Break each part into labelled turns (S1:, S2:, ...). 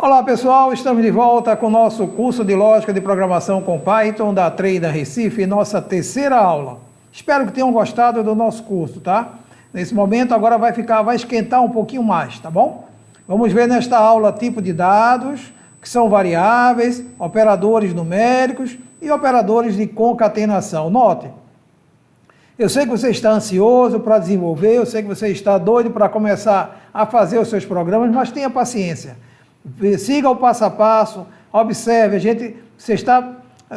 S1: Olá pessoal, estamos de volta com o nosso curso de Lógica de Programação com Python da Trader Recife, nossa terceira aula. Espero que tenham gostado do nosso curso, tá? Nesse momento agora vai esquentar um pouquinho mais, tá bom? Vamos ver nesta aula tipo de dados, que são variáveis, operadores numéricos e operadores de concatenação. Note, eu sei que você está ansioso para desenvolver, eu sei que você está doido para começar a fazer os seus programas, mas tenha paciência. Siga o passo a passo, observe,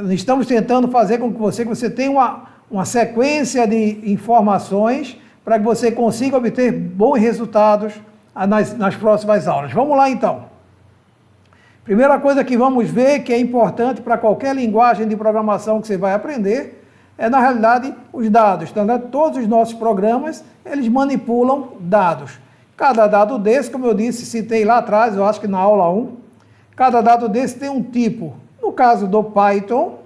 S1: estamos tentando fazer com que você tenha uma sequência de informações para que você consiga obter bons resultados nas próximas aulas. Vamos lá então. Primeira coisa que vamos ver que é importante para qualquer linguagem de programação que você vai aprender é, na realidade, os dados. Então, todos os nossos programas, eles manipulam dados. Cada dado desse, como eu disse, citei lá atrás, eu acho que na aula 1, cada dado desse tem um tipo. No caso do Python,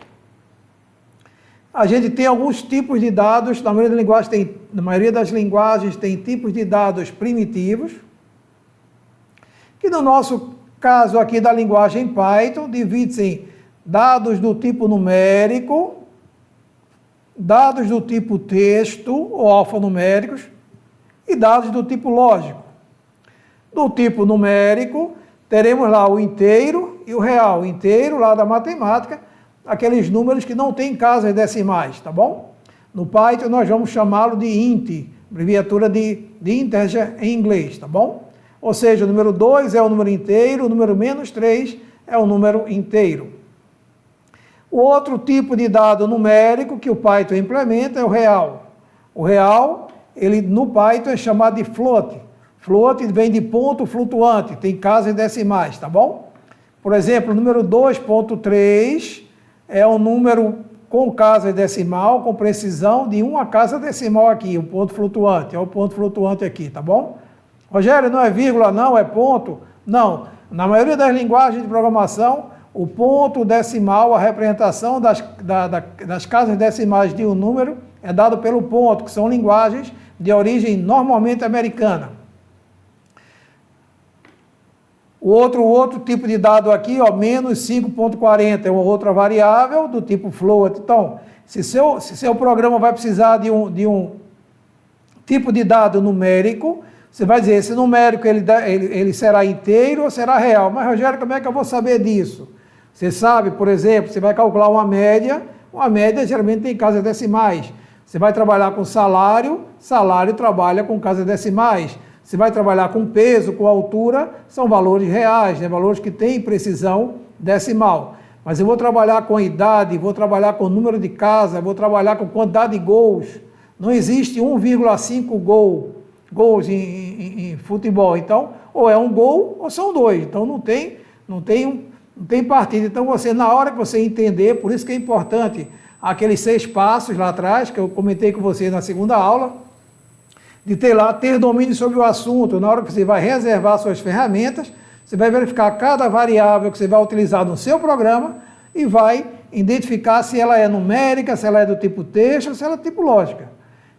S1: a gente tem alguns tipos de dados, na maioria das linguagens tem tipos de dados primitivos, que no nosso caso aqui da linguagem Python, divide-se em dados do tipo numérico, dados do tipo texto ou alfanuméricos, e dados do tipo lógico. Do tipo numérico, teremos lá o inteiro e o real. O inteiro, lá da matemática, aqueles números que não têm casas decimais, tá bom? No Python, nós vamos chamá-lo de int, abreviatura de integer em inglês, tá bom? Ou seja, o número 2 é o número inteiro, o número -3 é o número inteiro. O outro tipo de dado numérico que o Python implementa é o real. O real, no Python é chamado de float. Float vem de ponto flutuante, tem casas decimais, tá bom? Por exemplo, o número 2.3 é um número com casa decimal, com precisão de uma casa decimal aqui, o ponto flutuante, é o ponto flutuante aqui, tá bom? Rogério, não é vírgula não, é ponto? Não, na maioria das linguagens de programação, o ponto decimal, a representação das casas decimais de um número é dado pelo ponto, que são linguagens de origem normalmente americana. O outro tipo de dado aqui, ó, menos 5.40, é uma outra variável do tipo float. Então, se seu programa vai precisar de um tipo de dado numérico, você vai dizer, esse numérico ele será inteiro ou será real. Mas, Rogério, como é que eu vou saber disso? Você sabe, por exemplo, você vai calcular uma média geralmente tem casas decimais. Você vai trabalhar com salário trabalha com casas decimais. Você vai trabalhar com peso, com altura, são valores reais, né? Valores que têm precisão decimal. Mas eu vou trabalhar com idade, vou trabalhar com número de casa, vou trabalhar com quantidade de gols. Não existe 1,5 gols em futebol. Então, ou é um gol ou são dois. Então, não tem partida. Então, na hora que você entender, por isso que é importante aqueles 6 passos lá atrás, que eu comentei com você na segunda aula, de ter domínio sobre o assunto. Na hora que você vai reservar suas ferramentas, você vai verificar cada variável que você vai utilizar no seu programa e vai identificar se ela é numérica, se ela é do tipo texto, ou se ela é do tipo lógica.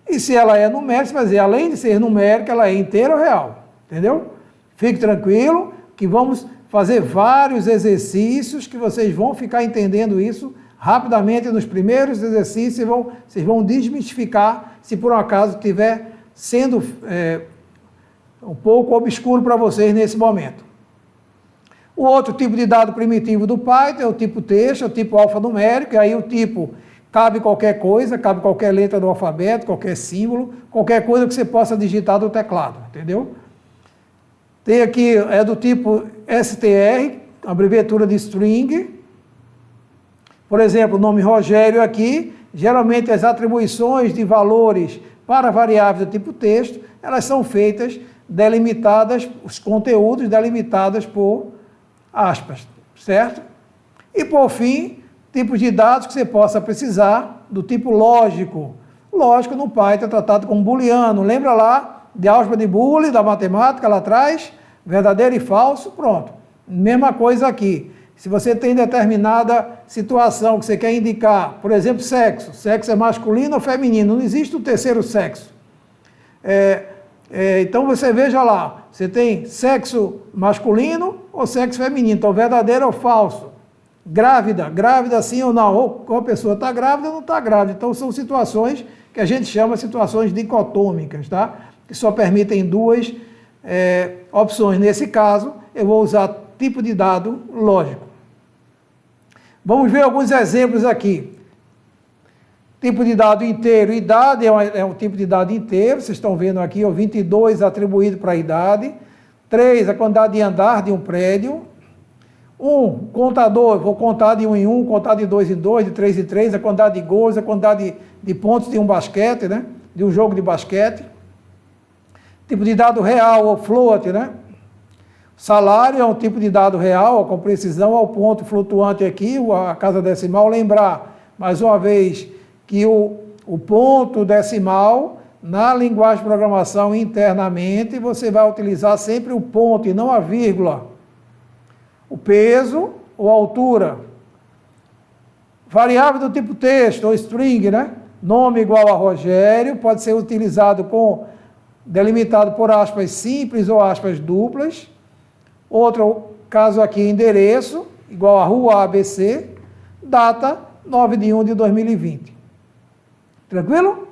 S1: E se ela é numérica, você vai dizer, além de ser numérica, ela é inteira ou real. Entendeu? Fique tranquilo que vamos fazer vários exercícios que vocês vão ficar entendendo isso rapidamente nos primeiros exercícios, vocês vão desmistificar se por um acaso tiver sendo um pouco obscuro para vocês nesse momento. O outro tipo de dado primitivo do Python é o tipo texto, é o tipo alfanumérico, e aí o tipo cabe qualquer coisa, cabe qualquer letra do alfabeto, qualquer símbolo, qualquer coisa que você possa digitar do teclado, entendeu? Tem aqui, é do tipo str, abreviatura de string. Por exemplo, o nome Rogério aqui, geralmente as atribuições de valores para variáveis do tipo texto, elas são feitas delimitadas, os conteúdos delimitados por aspas, certo? E por fim, tipos de dados que você possa precisar do tipo lógico. Lógico no Python é tratado como booleano. Lembra lá de álgebra de Boole, da matemática lá atrás? Verdadeiro e falso, pronto. Mesma coisa aqui. Se você tem determinada situação que você quer indicar, por exemplo, sexo é masculino ou feminino, não existe o terceiro sexo. Então você veja lá, você tem sexo masculino ou sexo feminino, então verdadeiro ou falso. Grávida sim ou não, ou a pessoa está grávida ou não está grávida. Então são situações que a gente chama situações dicotômicas, tá? Que só permitem duas opções. Nesse caso, eu vou usar tipo de dado lógico. Vamos ver alguns exemplos aqui. Tipo de dado inteiro, idade é um tipo de dado inteiro, vocês estão vendo aqui, 22 atribuído para a idade, 3, a quantidade de andar de um prédio, 1, contador, vou contar de 1 em 1, contar de 2 em 2, de 3 em 3, a quantidade de gols, a quantidade de pontos de um basquete, né? De um jogo de basquete. Tipo de dado real ou float, né? Salário é um tipo de dado real, com precisão, ao ponto flutuante aqui, a casa decimal. Lembrar, mais uma vez, que o ponto decimal, na linguagem de programação internamente, você vai utilizar sempre o ponto e não a vírgula. O peso ou altura. Variável do tipo texto ou string, né? Nome igual a Rogério, pode ser utilizado delimitado por aspas simples ou aspas duplas. Outro caso aqui, endereço, igual a rua ABC, data 9/1/2020. Tranquilo?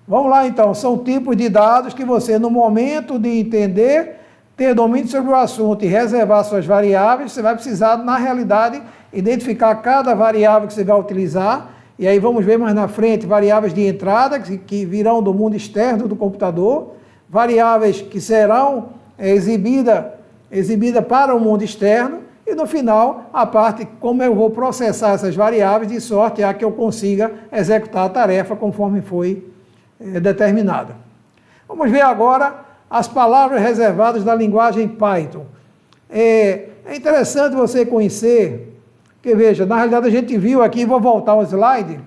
S1: Vamos lá então, são tipos de dados que você, no momento de entender, ter domínio sobre o assunto e reservar suas variáveis, você vai precisar, na realidade, identificar cada variável que você vai utilizar, e aí vamos ver mais na frente, variáveis de entrada, que virão do mundo externo do computador, variáveis que serão exibidas para o mundo externo, e no final, a parte como eu vou processar essas variáveis, de sorte a que eu consiga executar a tarefa conforme foi determinada. Vamos ver agora as palavras reservadas da linguagem Python. É interessante você conhecer, porque veja, na realidade a gente viu aqui, vou voltar ao slide,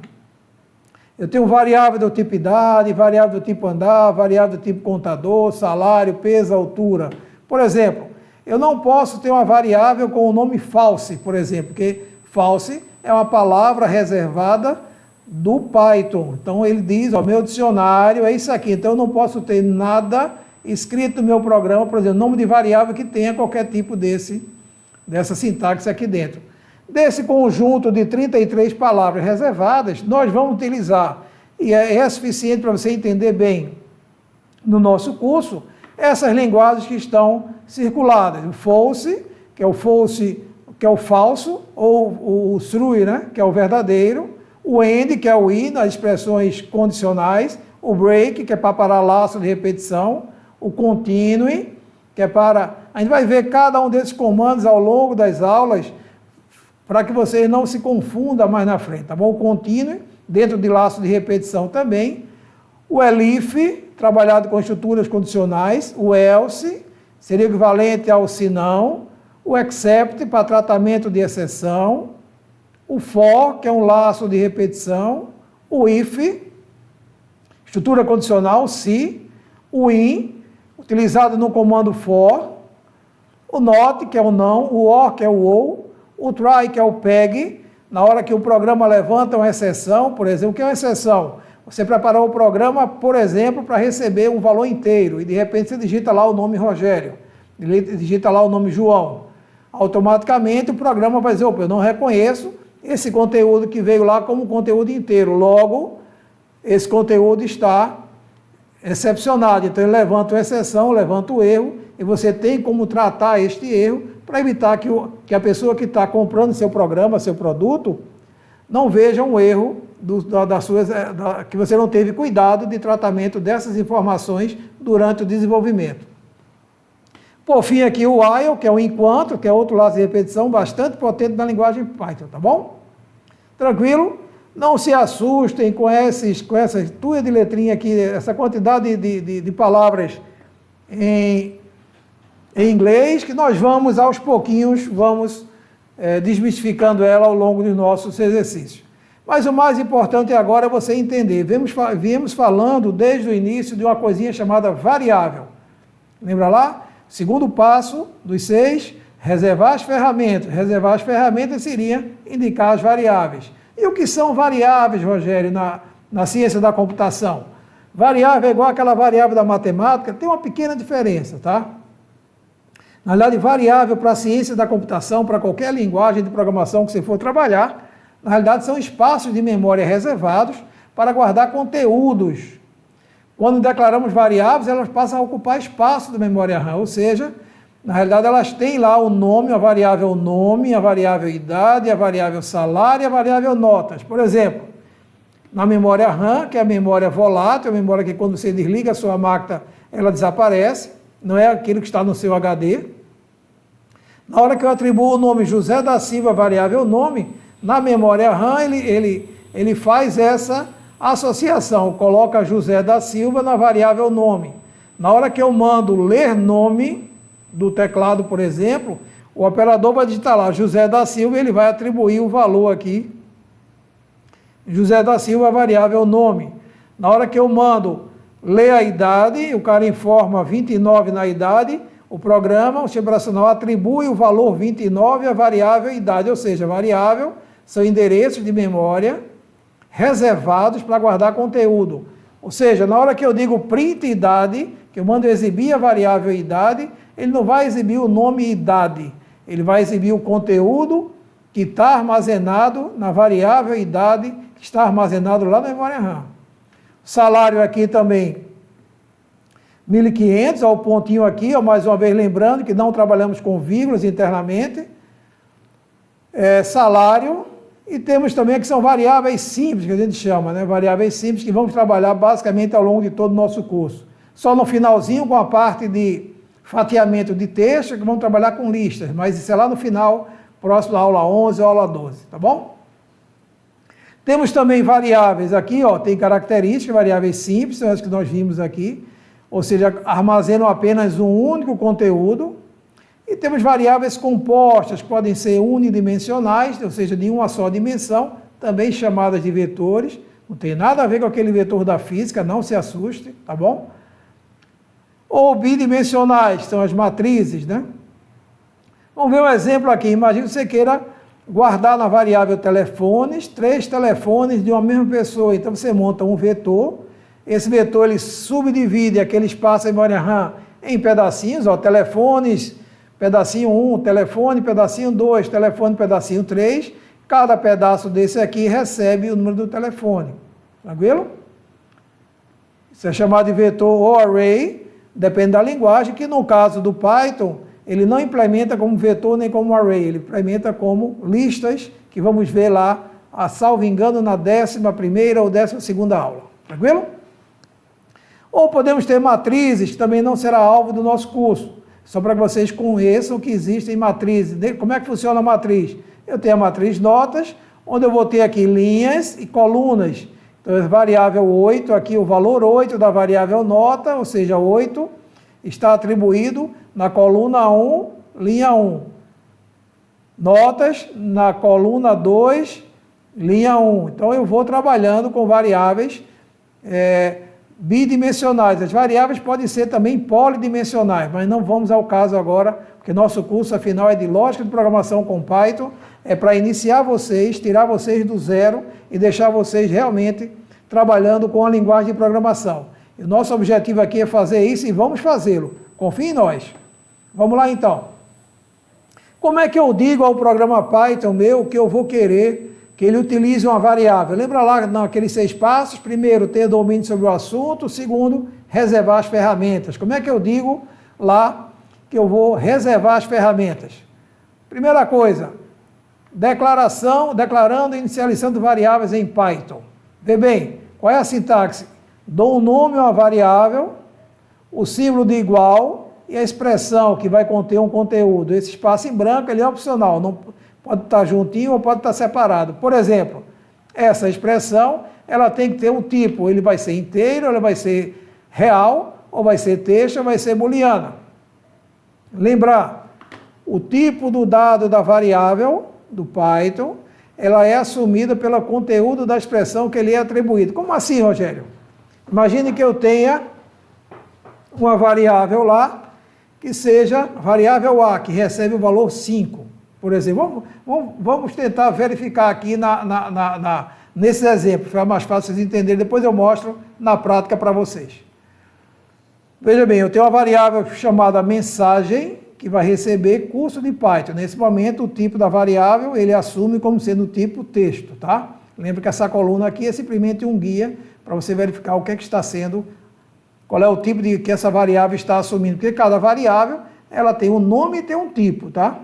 S1: eu tenho variável do tipo idade, variável do tipo andar, variável do tipo contador, salário, peso, altura. Por exemplo, eu não posso ter uma variável com o nome false, por exemplo, porque false é uma palavra reservada do Python. Então ele diz, meu dicionário é isso aqui, então eu não posso ter nada escrito no meu programa, por exemplo, nome de variável que tenha qualquer tipo dessa sintaxe aqui dentro. Desse conjunto de 33 palavras reservadas, nós vamos utilizar, e é suficiente para você entender bem no nosso curso, essas linguagens que estão circuladas. O false, que é o falso, ou o true, né, que é o verdadeiro, o end, que é o i, nas expressões condicionais, o break, que é para parar laço de repetição, o continue, que é para... A gente vai ver cada um desses comandos ao longo das aulas, para que vocês não se confundam mais na frente, tá bom? O continue, dentro de laço de repetição também, o elif, trabalhado com estruturas condicionais, o else, seria equivalente ao se não, o except, para tratamento de exceção, o for, que é um laço de repetição, o if, estrutura condicional, se, o in, utilizado no comando for, o not, que é o não, o or, que é o ou, o try, que é o peg, na hora que o programa levanta uma exceção, por exemplo, o que é uma exceção? Você preparou o programa, por exemplo, para receber um valor inteiro, e de repente você digita lá o nome Rogério, digita lá o nome João. Automaticamente o programa vai dizer, opa, eu não reconheço esse conteúdo que veio lá como conteúdo inteiro, logo, esse conteúdo está excepcionado. Então ele levanta uma exceção, levanta o erro, e você tem como tratar este erro para evitar que a pessoa que está comprando seu programa, seu produto, não veja um erro que você não teve cuidado de tratamento dessas informações durante o desenvolvimento. Por fim, aqui o while, que é o enquanto, que é outro laço de repetição bastante potente na linguagem Python, tá bom? Tranquilo? Não se assustem com essa tuia de letrinha aqui, essa quantidade de palavras em inglês, que nós vamos, aos pouquinhos, desmistificando ela ao longo dos nossos exercícios. Mas o mais importante agora é você entender. Viemos falando desde o início de uma coisinha chamada variável. Lembra lá? Segundo passo dos 6, reservar as ferramentas. Reservar as ferramentas seria indicar as variáveis. E o que são variáveis, Rogério, na ciência da computação? Variável é igual àquela variável da matemática, tem uma pequena diferença, tá? Na realidade, variável para a ciência da computação, para qualquer linguagem de programação que você for trabalhar, na realidade são espaços de memória reservados para guardar conteúdos. Quando declaramos variáveis, elas passam a ocupar espaço da memória RAM, ou seja, na realidade elas têm lá o nome, a variável nome, a variável idade, a variável salário e a variável notas. Por exemplo, na memória RAM, que é a memória volátil, a memória que quando você desliga a sua máquina, ela desaparece, não é aquilo que está no seu HD. Na hora que eu atribuo o nome José da Silva, variável nome, na memória RAM ele faz essa associação, coloca José da Silva na variável nome. Na hora que eu mando ler nome do teclado, por exemplo, o operador vai digitar lá José da Silva e ele vai atribuir o valor aqui. José da Silva, variável nome. Na hora que eu mando ler a idade, o cara informa 29 na idade, o programa, o sistema operacional atribui o valor 29 à variável idade, ou seja, variável são endereços de memória reservados para guardar conteúdo. Ou seja, na hora que eu digo print idade, que eu mando exibir a variável idade, ele não vai exibir o nome idade, ele vai exibir o conteúdo que está armazenado na variável idade, que está armazenado lá na memória RAM. Salário aqui também 1.500, ó, o pontinho aqui, ó, mais uma vez lembrando que não trabalhamos com vírgulas internamente. Salário, e temos também que são variáveis simples, que a gente chama, né? Variáveis simples que vamos trabalhar basicamente ao longo de todo o nosso curso. Só no finalzinho, com a parte de fatiamento de texto, que vamos trabalhar com listas, mas isso é lá no final, próximo da aula 11 ou aula 12, tá bom? Temos também variáveis aqui, ó, tem características, variáveis simples, são as que nós vimos aqui, ou seja, armazenam apenas um único conteúdo. E temos variáveis compostas, que podem ser unidimensionais, ou seja, de uma só dimensão, também chamadas de vetores. Não tem nada a ver com aquele vetor da física, não se assuste, tá bom? Ou bidimensionais, são as matrizes, né? Vamos ver um exemplo aqui. Imagina que você queira guardar na variável telefones, 3 telefones de uma mesma pessoa. Então você monta um vetor, esse vetor ele subdivide aquele espaço em memória RAM em pedacinhos, ó, telefones, pedacinho 1, telefone, pedacinho 2, telefone, pedacinho 3. Cada pedaço desse aqui recebe o número do telefone. Tranquilo? Isso é chamado de vetor ou array, depende da linguagem, que no caso do Python, ele não implementa como vetor nem como array, ele implementa como listas, que vamos ver lá, salvo engano, na 11ª ou 12ª aula. Tranquilo? Ou podemos ter matrizes, que também não será alvo do nosso curso. Só para que vocês conheçam que existem matrizes. Como é que funciona a matriz? Eu tenho a matriz notas, onde eu vou ter aqui linhas e colunas. Então, a variável 8, aqui o valor 8 da variável nota, ou seja, 8, está atribuído na coluna 1, linha 1. Notas na coluna 2, linha 1. Então, eu vou trabalhando com variáveis bidimensionais. As variáveis podem ser também polidimensionais, mas não vamos ao caso agora, porque nosso curso, afinal, é de lógica de programação com Python, é para iniciar vocês, tirar vocês do zero e deixar vocês realmente trabalhando com a linguagem de programação. E o nosso objetivo aqui é fazer isso e vamos fazê-lo. Confie em nós. Vamos lá, então. Como é que eu digo ao programa Python meu que eu vou querer que ele utilize uma variável? Lembra lá naqueles 6 passos? Primeiro, ter domínio sobre o assunto. Segundo, reservar as ferramentas. Como é que eu digo lá que eu vou reservar as ferramentas? Primeira coisa, declarando e inicializando variáveis em Python. Vê bem, qual é a sintaxe? Dou um nome a uma variável, o símbolo de igual e a expressão que vai conter um conteúdo. Esse espaço em branco ele é opcional, não pode estar juntinho ou pode estar separado. Por exemplo, essa expressão, ela tem que ter um tipo, ele vai ser inteiro, ele vai ser real, ou vai ser texto, ou vai ser booleana. Lembrar, o tipo do dado da variável, do Python, ela é assumida pelo conteúdo da expressão que ele é atribuído. Como assim, Rogério? Imagine que eu tenha uma variável lá, que seja variável A, que recebe o valor 5. Por exemplo, vamos tentar verificar aqui na nesses exemplos, fica mais fácil vocês entenderem, depois eu mostro na prática para vocês. Veja bem, eu tenho uma variável chamada mensagem, que vai receber curso de Python. Nesse momento, o tipo da variável, ele assume como sendo o tipo texto, tá? Lembra que essa coluna aqui é simplesmente um guia para você verificar o que é que está sendo, qual é o tipo de que essa variável está assumindo, porque cada variável, ela tem um nome e tem um tipo, tá?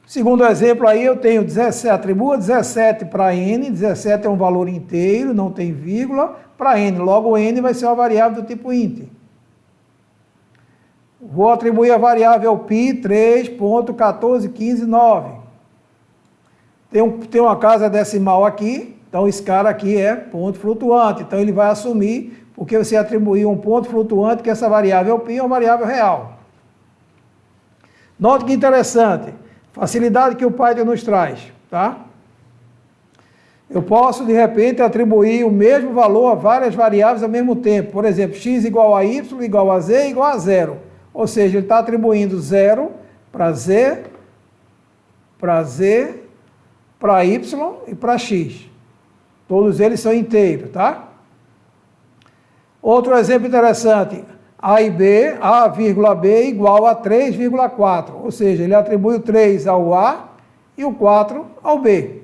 S1: Segundo exemplo aí, eu tenho 17, atribua 17 para n, 17 é um valor inteiro, não tem vírgula, para n, logo n vai ser uma variável do tipo int. Vou atribuir a variável π 3.14159. Tem uma casa decimal aqui, então esse cara aqui é ponto flutuante, então ele vai assumir, porque você atribuiu um ponto flutuante, que essa variável π é uma variável real. Note que interessante, facilidade que o Python nos traz, tá? Eu posso, de repente, atribuir o mesmo valor a várias variáveis ao mesmo tempo. Por exemplo, x igual a y, igual a z, igual a zero. Ou seja, ele está atribuindo 0 para z, para y e para x. Todos eles são inteiros, tá? Outro exemplo interessante, a e b, a, b igual a 3,4. Ou seja, ele atribui o 3 ao a e o 4 ao b.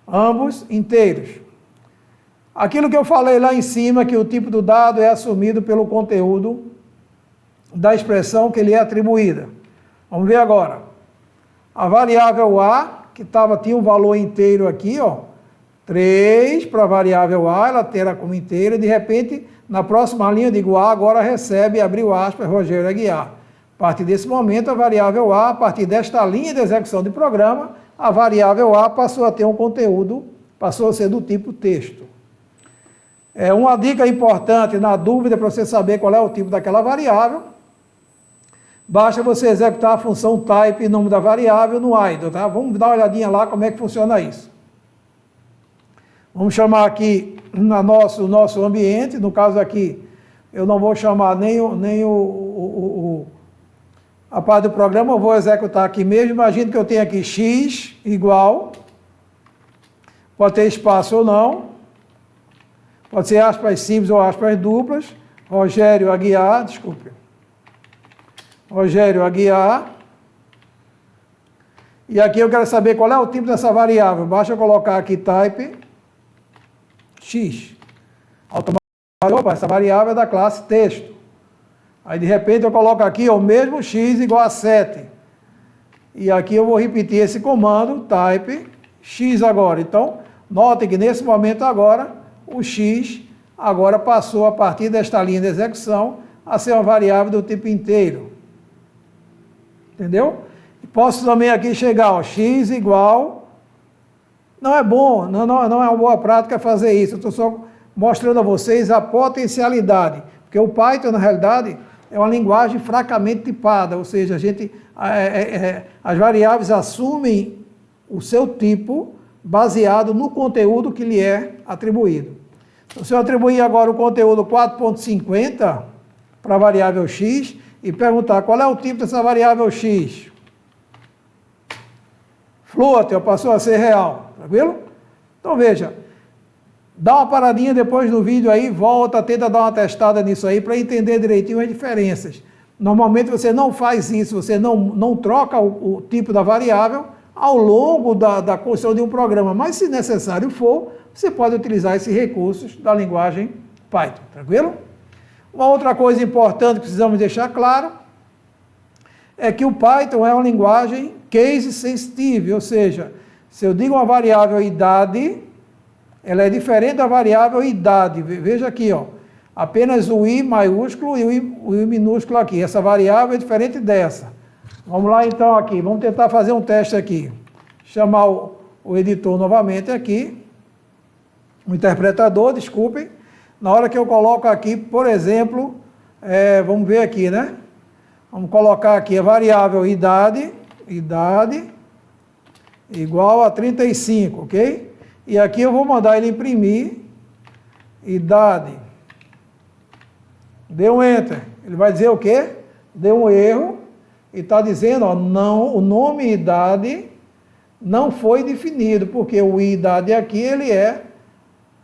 S1: Ambos inteiros. Aquilo que eu falei lá em cima, que o tipo do dado é assumido pelo conteúdo da expressão que lhe é atribuída. Vamos ver agora. A variável a, que tinha um valor inteiro aqui, ó, 3 para a variável a, ela terá como inteira, de repente, na próxima linha, eu digo a, agora recebe, abriu aspas, Rogério Aguiar. A partir desse momento, a variável a partir desta linha de execução de programa, a variável a passou a ter um conteúdo, passou a ser do tipo texto. Uma dica importante, na dúvida, para você saber qual é o tipo daquela variável, basta você executar a função type, nome da variável, no idle, tá? Vamos dar uma olhadinha lá como é que funciona isso. Vamos chamar aqui no nosso ambiente, no caso aqui, eu não vou chamar a parte do programa, eu vou executar aqui mesmo. Imagina que eu tenho aqui x igual, pode ter espaço ou não, pode ser aspas simples ou aspas duplas, Rogério Aguiar, e aqui eu quero saber qual é o tipo dessa variável. Basta eu colocar aqui type x. Automaticamente, essa variável é da classe texto. Aí de repente eu coloco aqui o mesmo x igual a 7. E aqui eu vou repetir esse comando, type x agora. Então, notem que nesse momento agora, o x agora passou a partir desta linha de execução a ser uma variável do tipo inteiro. Entendeu? Posso também aqui chegar, ó, x igual, não é bom, não é uma boa prática fazer isso, eu estou só mostrando a vocês a potencialidade, porque o Python, na realidade, é uma linguagem fracamente tipada, ou seja, as variáveis assumem o seu tipo baseado no conteúdo que lhe é atribuído. Então, se eu atribuir agora o conteúdo 4.50 para a variável x, e perguntar qual é o tipo dessa variável x. Float, passou a ser real, tranquilo? Então veja, dá uma paradinha depois do vídeo aí, volta, tenta dar uma testada nisso aí para entender direitinho as diferenças. Normalmente você não faz isso, você não troca o tipo da variável ao longo da construção de um programa, mas se necessário for, você pode utilizar esses recursos da linguagem Python, tranquilo? Uma outra coisa importante que precisamos deixar claro é que o Python é uma linguagem case sensitive, ou seja, se eu digo uma variável idade, ela é diferente da variável idade. Veja aqui, ó, apenas o i maiúsculo e o i minúsculo aqui. Essa variável é diferente dessa. Vamos lá então aqui, vamos tentar fazer um teste aqui. Chamar o editor novamente aqui, o interpretador, desculpem. Na hora que eu coloco aqui, por exemplo, vamos ver aqui, né? Vamos colocar aqui a variável idade igual a 35, ok? E aqui eu vou mandar ele imprimir idade. Deu um enter. Ele vai dizer o quê? Deu um erro e está dizendo, ó, não, o nome idade não foi definido, porque o I idade aqui,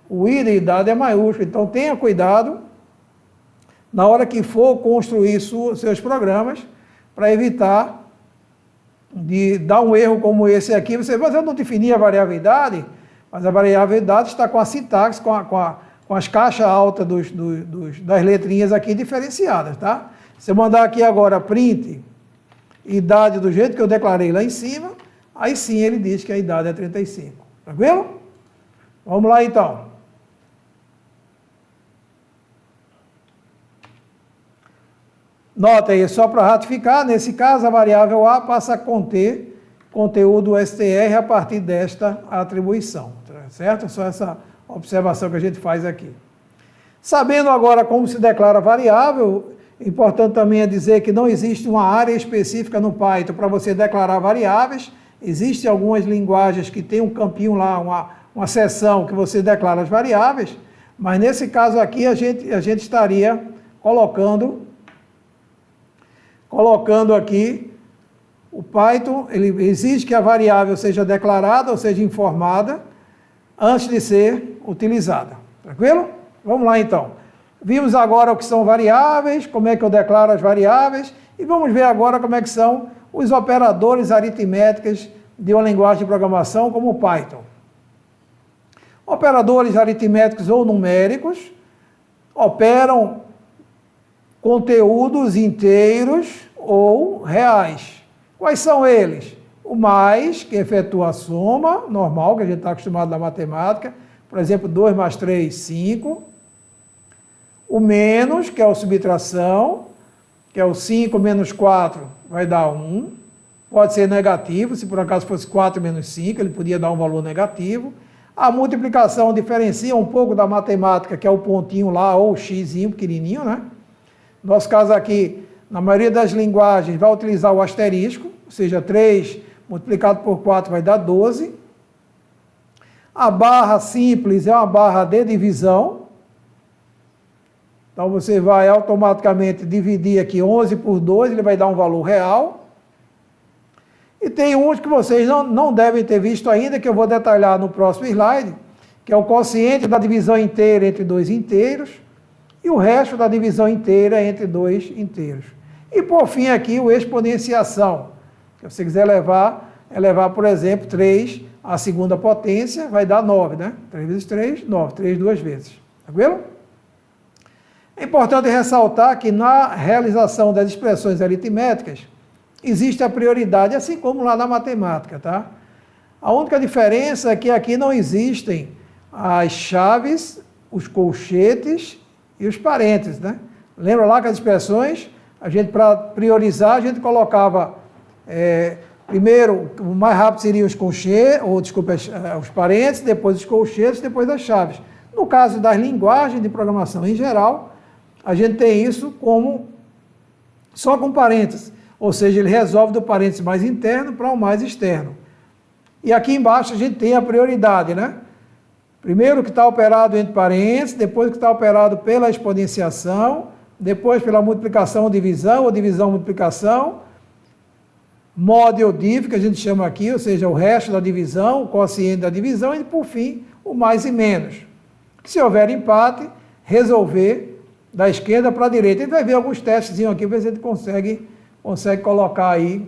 S1: o I da idade é maiúsculo, então tenha cuidado na hora que for construir seus programas, para evitar de dar um erro como esse aqui. Mas eu não defini a variável idade, mas a variável idade está com a sintaxe, com as caixas altas das letrinhas aqui diferenciadas, tá? Se eu mandar aqui agora print idade do jeito que eu declarei lá em cima, aí sim ele diz que a idade é 35. Tranquilo? Vamos lá então. Nota aí, só para ratificar, nesse caso a variável A passa a conter conteúdo STR a partir desta atribuição, certo? Só essa observação que a gente faz aqui. Sabendo agora como se declara variável, importante também é dizer que não existe uma área específica no Python para você declarar variáveis. Existem algumas linguagens que tem um campinho lá, uma seção que você declara as variáveis, mas nesse caso aqui a gente estaria colocando aqui, o Python, ele exige que a variável seja declarada, ou seja, informada, antes de ser utilizada. Tranquilo? Vamos lá então. Vimos agora o que são variáveis, como é que eu declaro as variáveis, e vamos ver agora como é que são os operadores aritméticos de uma linguagem de programação como o Python. Operadores aritméticos ou numéricos operam conteúdos inteiros ou reais. Quais são eles? O mais, que efetua a soma normal, que a gente está acostumado na matemática, por exemplo, 2 mais 3, 5. O menos, que é a subtração, que é o 5 menos 4, vai dar 1. Pode ser negativo, se por acaso fosse 4 menos 5, ele podia dar um valor negativo. A multiplicação diferencia um pouco da matemática, que é o pontinho lá, ou o xzinho pequenininho, né? No nosso caso aqui, na maioria das linguagens, vai utilizar o asterisco, ou seja, 3 multiplicado por 4 vai dar 12. A barra simples é uma barra de divisão. Então, você vai automaticamente dividir aqui 11 por 2, ele vai dar um valor real. E tem uns que vocês não devem ter visto ainda, que eu vou detalhar no próximo slide, que é o quociente da divisão inteira entre dois inteiros, e o resto da divisão inteira entre dois inteiros. E, por fim, aqui o exponenciação. Se você quiser levar, por exemplo, 3 à segunda potência, vai dar 9, né? 3 vezes 3, 9. 3 duas vezes. Tranquilo? É importante ressaltar que na realização das expressões aritméticas, existe a prioridade, assim como lá na matemática, tá? A única diferença é que aqui não existem as chaves, os colchetes e os parênteses, né? Lembra lá que as expressões, para priorizar, a gente colocava, primeiro, o mais rápido seriam os colchetes, os parênteses, depois os colchetes, depois as chaves. No caso das linguagens de programação em geral, a gente tem isso só com parênteses, ou seja, ele resolve do parênteses mais interno para o mais externo. E aqui embaixo a gente tem a prioridade, né? Primeiro que está operado entre parênteses, depois que está operado pela exponenciação, depois pela multiplicação ou divisão multiplicação, mod ou div, que a gente chama aqui, ou seja, o resto da divisão, o quociente da divisão, e por fim, o mais e menos. Se houver empate, resolver da esquerda para a direita. A gente vai ver alguns testes aqui, ver se a gente consegue colocar aí,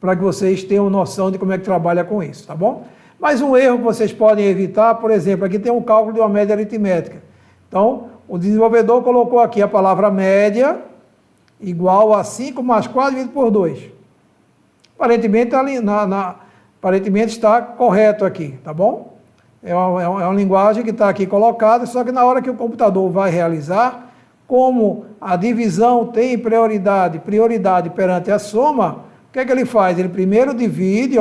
S1: para que vocês tenham noção de como é que trabalha com isso, tá bom? Mas um erro que vocês podem evitar, por exemplo, aqui tem um cálculo de uma média aritmética. Então, o desenvolvedor colocou aqui a palavra média igual a 5 mais 4 dividido por 2. Aparentemente está correto aqui, tá bom? É uma linguagem que está aqui colocada, só que na hora que o computador vai realizar, como a divisão tem prioridade perante a soma, o que é que ele faz? Ele primeiro divide,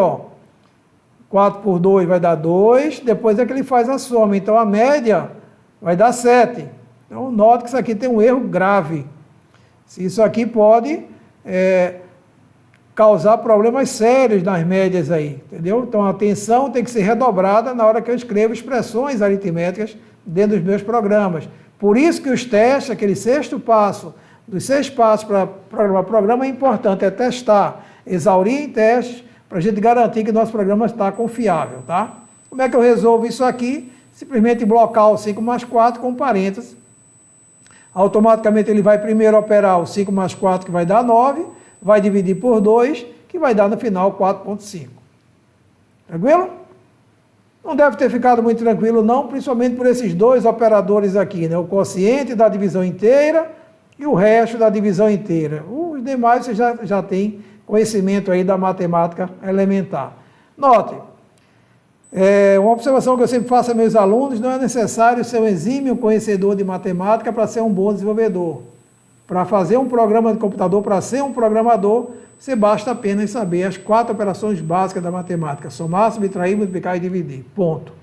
S1: 4 por 2 vai dar 2, depois é que ele faz a soma. Então, a média vai dar 7. Então, note que isso aqui tem um erro grave. Isso aqui pode causar problemas sérios nas médias aí, entendeu? Então, a atenção tem que ser redobrada na hora que eu escrevo expressões aritméticas dentro dos meus programas. Por isso que os testes, aquele sexto passo, dos 6 passos para programar programa é importante, é testar, exaurir em testes, para a gente garantir que nosso programa está confiável, tá? Como é que eu resolvo isso aqui? Simplesmente blocar o 5 mais 4 com parênteses. Automaticamente ele vai primeiro operar o 5 mais 4, que vai dar 9, vai dividir por 2, que vai dar no final 4,5. Tranquilo? Não deve ter ficado muito tranquilo não, principalmente por esses dois operadores aqui, né? O quociente da divisão inteira e o resto da divisão inteira. Os demais você já tem conhecimento aí da matemática elementar. Note, uma observação que eu sempre faço a meus alunos: não é necessário ser um exímio conhecedor de matemática para ser um bom desenvolvedor. Para fazer um programa de computador, para ser um programador, você basta apenas saber as 4 operações básicas da matemática: somar, subtrair, multiplicar e dividir. Ponto.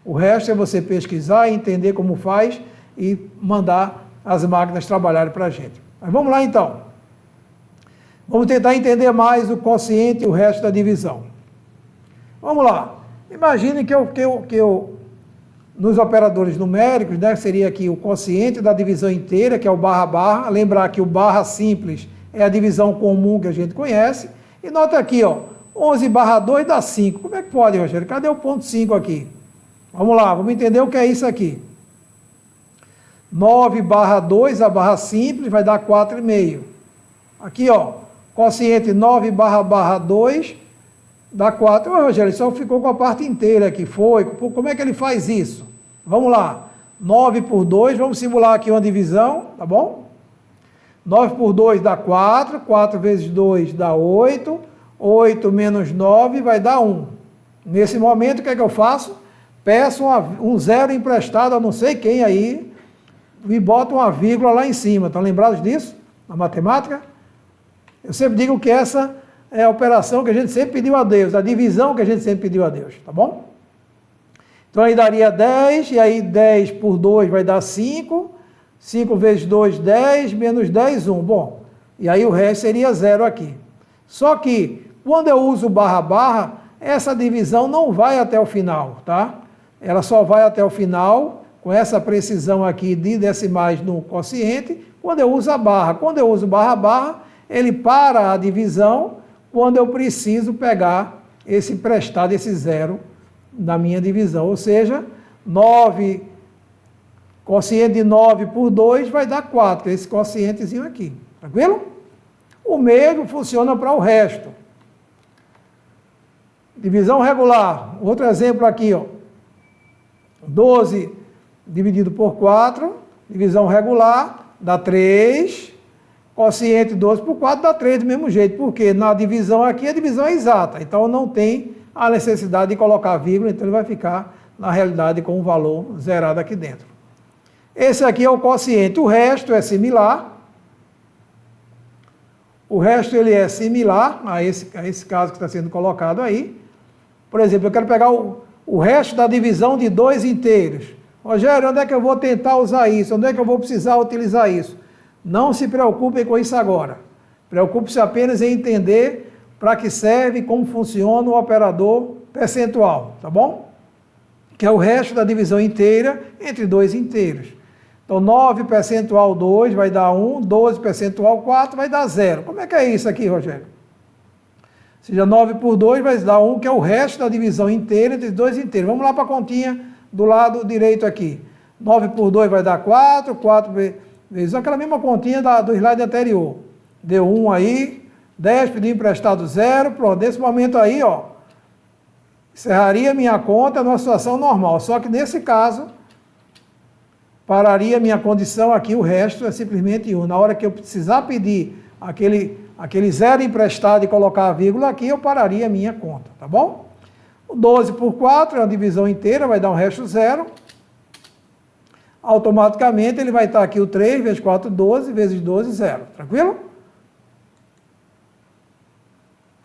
S1: O resto é você pesquisar, entender como faz e mandar as máquinas trabalharem para a gente. Mas vamos lá então. Vamos tentar entender mais o quociente e o resto da divisão. Vamos lá. Imagine que eu nos operadores numéricos, né, seria aqui o quociente da divisão inteira, que é o barra. Lembrar que o barra simples é a divisão comum que a gente conhece. E nota aqui, ó, 11 barra 2 dá 5. Como é que pode, Rogério? Cadê o ponto 5 aqui? Vamos lá, vamos entender o que é isso aqui. 9 barra 2, a barra simples, vai dar 4,5. Aqui, ó, quociente 9 barra 2, dá 4. Ô, Rogério, só ficou com a parte inteira aqui. Como é que ele faz isso? Vamos lá. 9 por 2, vamos simular aqui uma divisão, tá bom? 9 por 2 dá 4, 4 vezes 2 dá 8, 8 menos 9 vai dar 1. Nesse momento, o que é que eu faço? Peço um zero emprestado a não sei quem aí e boto uma vírgula lá em cima. Estão lembrados disso? Na matemática? Eu sempre digo que essa é a operação que a gente sempre pediu a Deus, a divisão que a gente sempre pediu a Deus, tá bom? Então aí daria 10, e aí 10 por 2 vai dar 5, 5 vezes 2, 10, menos 10, 1. Bom, e aí o resto seria 0 aqui. Só que, quando eu uso barra, essa divisão não vai até o final, tá? Ela só vai até o final, com essa precisão aqui de decimais no quociente, quando eu uso a barra. Quando eu uso barra, ele para a divisão quando eu preciso pegar esse emprestado, esse zero, da minha divisão. Ou seja, 9, quociente de 9 por 2 vai dar 4, esse quocientezinho aqui. Tranquilo? O mesmo funciona para o resto. Divisão regular. Outro exemplo aqui, ó. 12 dividido por 4, divisão regular, dá 3. Quociente 12 por 4 dá 3 do mesmo jeito, porque na divisão aqui a divisão é exata, então não tem a necessidade de colocar vírgula, então ele vai ficar, na realidade, com o valor zerado aqui dentro. Esse aqui é o quociente, o resto é similar. O resto ele é similar a esse caso que está sendo colocado aí. Por exemplo, eu quero pegar o resto da divisão de 2 inteiros. Rogério, onde é que eu vou tentar usar isso? Onde é que eu vou precisar utilizar isso? Não se preocupem com isso agora. Preocupe-se apenas em entender para que serve e como funciona o operador percentual, tá bom? Que é o resto da divisão inteira entre 2 inteiros. Então, 9 percentual 2 vai dar 1, 12 percentual 4 vai dar 0. Como é que é isso aqui, Rogério? Ou seja, 9 por 2 vai dar 1, que é o resto da divisão inteira entre 2 inteiros. Vamos lá para a continha do lado direito aqui. 9 por 2 vai dar 4, 4 vezes aquela mesma continha do slide anterior. Deu 1 aí, 10, pedi emprestado 0, pronto. Nesse momento aí, ó, encerraria minha conta numa situação normal. Só que nesse caso, pararia minha condição aqui, o resto é simplesmente 1. Na hora que eu precisar pedir aquele zero emprestado e colocar a vírgula aqui, eu pararia a minha conta, tá bom? O 12 por 4 é uma divisão inteira, vai dar um resto 0. Automaticamente ele vai estar aqui o 3 vezes 4, 12, vezes 12, 0. Tranquilo?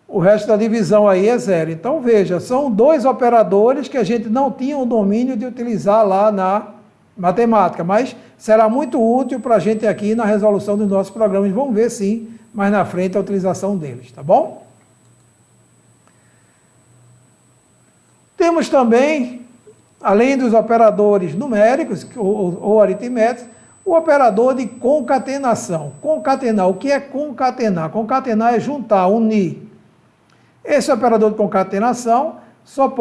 S1: O resto da divisão aí é 0. Então, veja, são 2 operadores que a gente não tinha o domínio de utilizar lá na matemática, mas será muito útil para a gente aqui na resolução dos nossos programas. Vamos ver, sim, mais na frente a utilização deles, tá bom? Temos também, além dos operadores numéricos ou aritméticos, o operador de concatenação. Concatenar, o que é concatenar? Concatenar é juntar, unir. Esse operador de concatenação só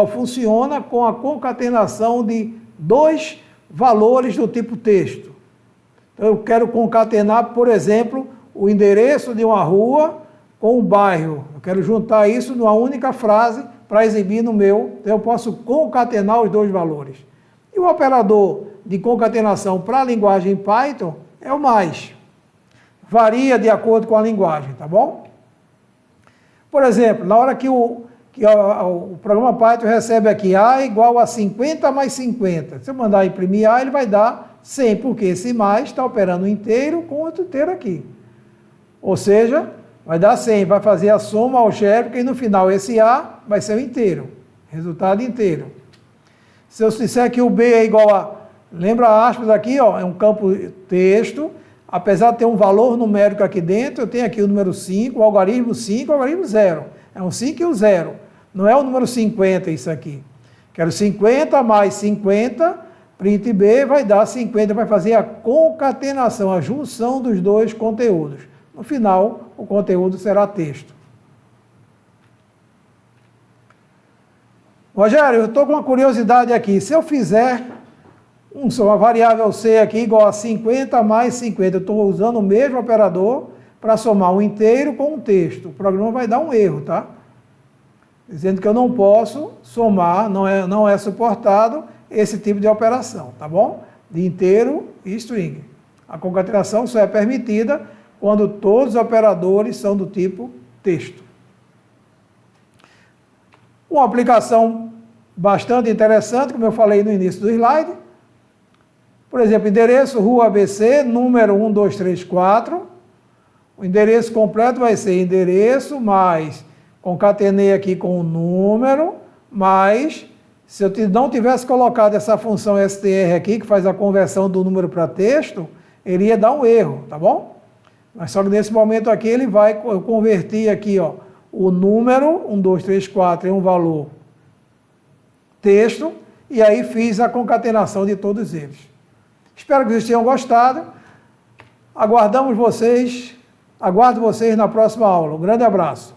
S1: funciona com a concatenação de dois valores do tipo texto. Então, eu quero concatenar, por exemplo, o endereço de uma rua com o bairro. Eu quero juntar isso numa única frase para exibir no meu. Então, eu posso concatenar os dois valores. E o operador de concatenação para a linguagem Python é o mais. Varia de acordo com a linguagem, tá bom? Por exemplo, na hora que o programa Python recebe aqui A igual a 50 mais 50. Se eu mandar imprimir A, ele vai dar 100, porque esse mais está operando inteiro com outro inteiro aqui. Ou seja, vai dar 100, vai fazer a soma algébrica e no final esse A vai ser o inteiro, resultado inteiro. Se eu disser que o B é igual a, lembra aspas aqui, ó, é um campo texto, apesar de ter um valor numérico aqui dentro, eu tenho aqui o número 5, o algarismo 5, o algarismo 0. É um 5 e um 0. Não é o número 50 isso aqui. Quero 50 mais 50, print B vai dar 50, vai fazer a concatenação, a junção dos dois conteúdos. No final, o conteúdo será texto. Rogério, eu estou com uma curiosidade aqui. Se eu fizer uma variável C aqui igual a 50 mais 50, eu estou usando o mesmo operador para somar um inteiro com um texto. O programa vai dar um erro, tá? Dizendo que eu não posso somar, não é suportado esse tipo de operação, tá bom? De inteiro e string. A concatenação só é permitida quando todos os operadores são do tipo texto. Uma aplicação bastante interessante, como eu falei no início do slide. Por exemplo, endereço rua ABC, número 1234. O endereço completo vai ser endereço mais, concatenei aqui com o número, mais, se eu não tivesse colocado essa função str aqui, que faz a conversão do número para texto, ele ia dar um erro, tá bom? Mas só que nesse momento aqui ele vai, eu converti aqui, ó, o número 1234 em um valor texto, e aí fiz a concatenação de todos eles. Espero que vocês tenham gostado. Aguardo vocês na próxima aula. Um grande abraço.